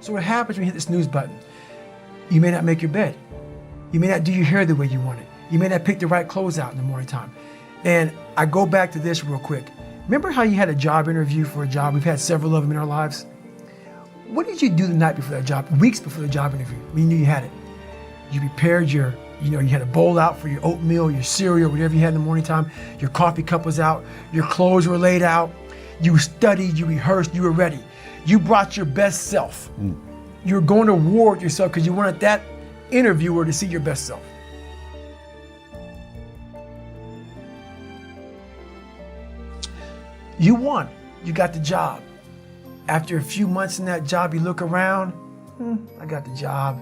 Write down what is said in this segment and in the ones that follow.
So what happens when you hit the snooze button? You may not make your bed. You may not do your hair the way you want it. You may not pick the right clothes out in the morning time. And I go back to this real quick. Remember how you had a job interview for a job? We've had several of them in our lives. What did you do the night before that job, weeks before the job interview, when you knew you had it? You prepared you had a bowl out for your oatmeal, your cereal, whatever you had in the morning time. Your coffee cup was out. Your clothes were laid out. You studied, you rehearsed, you were ready. You brought your best self. You were going to war with yourself because you wanted that interviewer to see your best self. You won. You got the job. After a few months in that job, you look around, I got the job.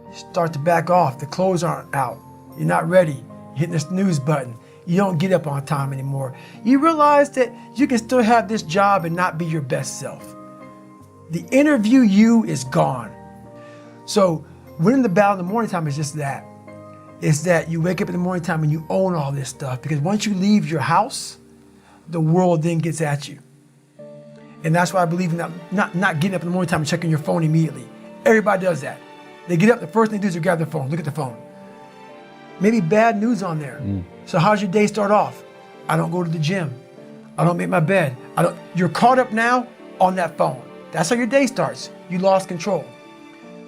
You start to back off. The clothes aren't out. You're not ready. You're hitting the snooze button. You don't get up on time anymore. You realize that you can still have this job and not be your best self. The interview you is gone. So winning the battle in the morning time is just that. It's that you wake up in the morning time and you own all this stuff, because once you leave your house, the world then gets at you. And that's why I believe in not getting up in the morning time and checking your phone immediately. Everybody does that. They get up, the first thing they do is grab their phone, look at the phone. Maybe bad news on there. So how's your day start off? I don't go to the gym. I don't make my bed. You're caught up now on that phone. That's how your day starts. You lost control.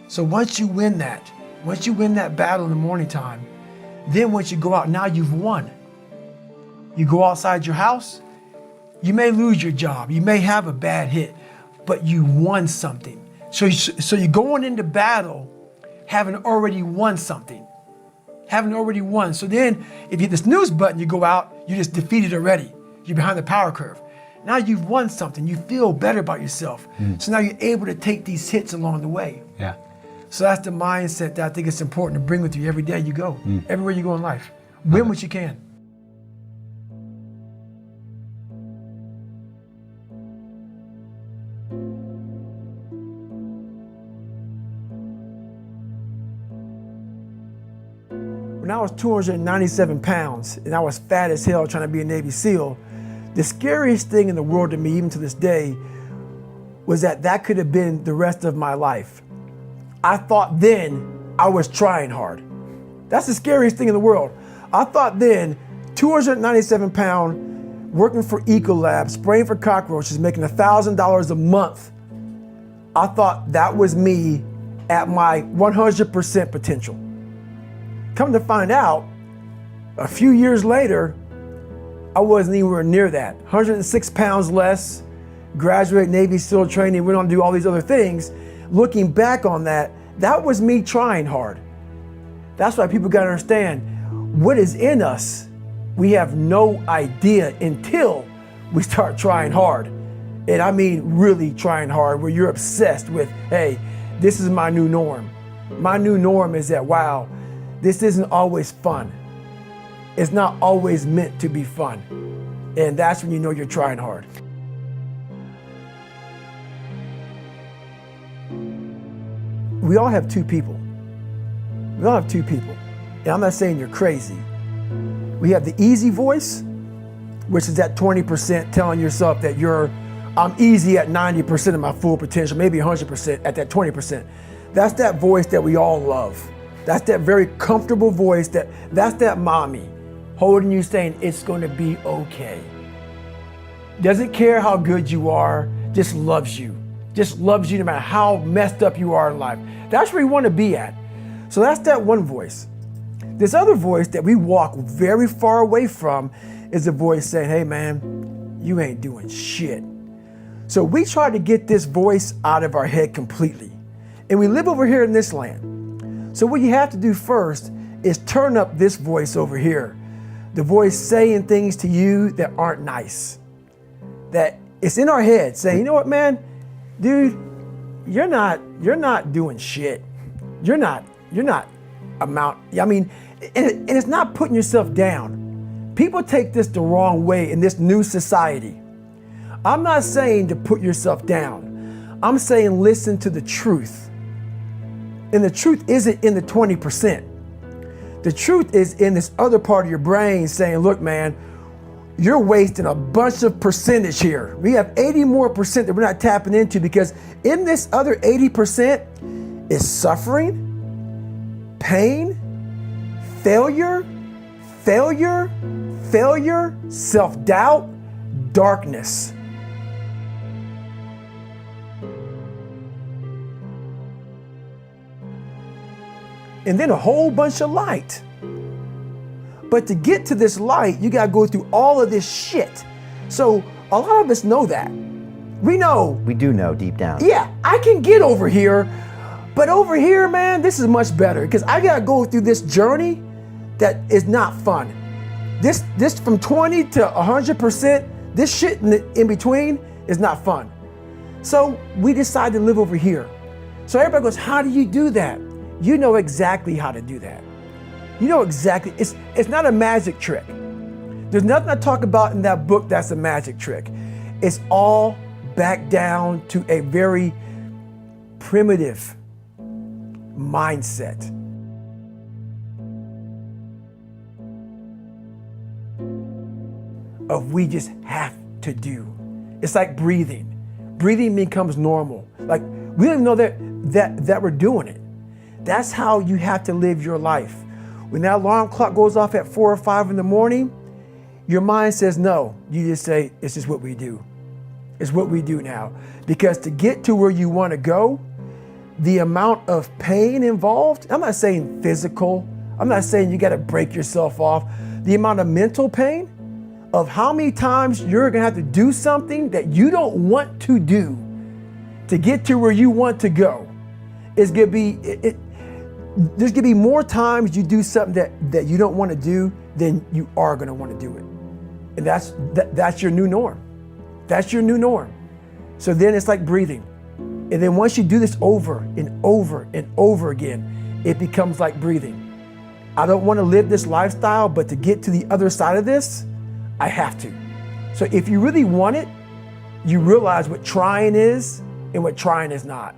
So once you win that battle in the morning time, then once you go out, now you've won. You go outside your house, you may lose your job, you may have a bad hit, but you won something. So you're going into battle having already won something. Having already won. So then if you hit the snooze button, you go out, you just defeated already. You're behind the power curve. Now you've won something. You feel better about yourself. So now you're able to take these hits along the way. Yeah. So that's the mindset that I think it's important to bring with you every day you go, everywhere you go in life. Win what you can. When I was 297 pounds and I was fat as hell trying to be a Navy SEAL, the scariest thing in the world to me, even to this day, was that could have been the rest of my life. I thought then I was trying hard. That's the scariest thing in the world. I thought then, 297 pound, working for Ecolab, spraying for cockroaches, making $1,000 a month. I thought that was me at my 100% potential. Come to find out, a few years later, I wasn't anywhere near that. 106 pounds less, graduate Navy SEAL training, went on to do all these other things. Looking back on that was me trying hard. That's why people gotta understand, what is in us, we have no idea until we start trying hard. And I mean really trying hard, where you're obsessed with, hey, this is my new norm. My new norm is that, wow, this isn't always fun. It's not always meant to be fun. And that's when you know you're trying hard. We all have two people. We all have two people. And I'm not saying you're crazy. We have the easy voice, which is that 20% telling yourself that I'm easy at 90% of my full potential, maybe 100% at that 20%. That's that voice that we all love. That's that very comfortable voice, that's that mommy holding you saying it's going to be okay. Doesn't care how good you are, just loves you. Just loves you no matter how messed up you are in life. That's where you want to be at. So that's that one voice. This other voice that we walk very far away from is a voice saying, hey man, you ain't doing shit. So we try to get this voice out of our head completely. And we live over here in this land. So what you have to do first is turn up this voice over here. The voice saying things to you that aren't nice. That it's in our head saying, you know what, man, dude, you're not doing shit. You're not I mean, and it's not putting yourself down. People take this the wrong way in this new society. I'm not saying to put yourself down. I'm saying listen to the truth. And the truth isn't in the 20%. The truth is in this other part of your brain saying, look, man, you're wasting a bunch of percentage here. We have 80 more percent that we're not tapping into, because in this other 80% is suffering, pain, failure, self-doubt, darkness. And then a whole bunch of light. But to get to this light, you gotta go through all of this shit. So a lot of us know that. We know. We do know deep down. Yeah, I can get over here, but over here, man, this is much better, because I gotta go through this journey that is not fun. This from 20 to 100%, this shit in between is not fun. So we decide to live over here. So everybody goes, how do you do that? You know exactly how to do that. You know exactly, it's not a magic trick. There's nothing I talk about in that book that's a magic trick. It's all back down to a very primitive mindset. Of we just have to do. It's like breathing. Breathing becomes normal. Like we don't even know that we're doing it. That's how you have to live your life. When that alarm clock goes off at 4 or 5 in the morning, your mind says no. You just say, it's just what we do. It's what we do now. Because to get to where you want to go, the amount of pain involved, I'm not saying physical, I'm not saying you got to break yourself off. The amount of mental pain of how many times you're going to have to do something that you don't want to do to get to where you want to go is going to be, there's going to be more times you do something that you don't want to do than you are going to want to do it. And that's your new norm. That's your new norm. So then it's like breathing. And then once you do this over and over and over again, it becomes like breathing. I don't want to live this lifestyle, but to get to the other side of this, I have to. So if you really want it, you realize what trying is and what trying is not.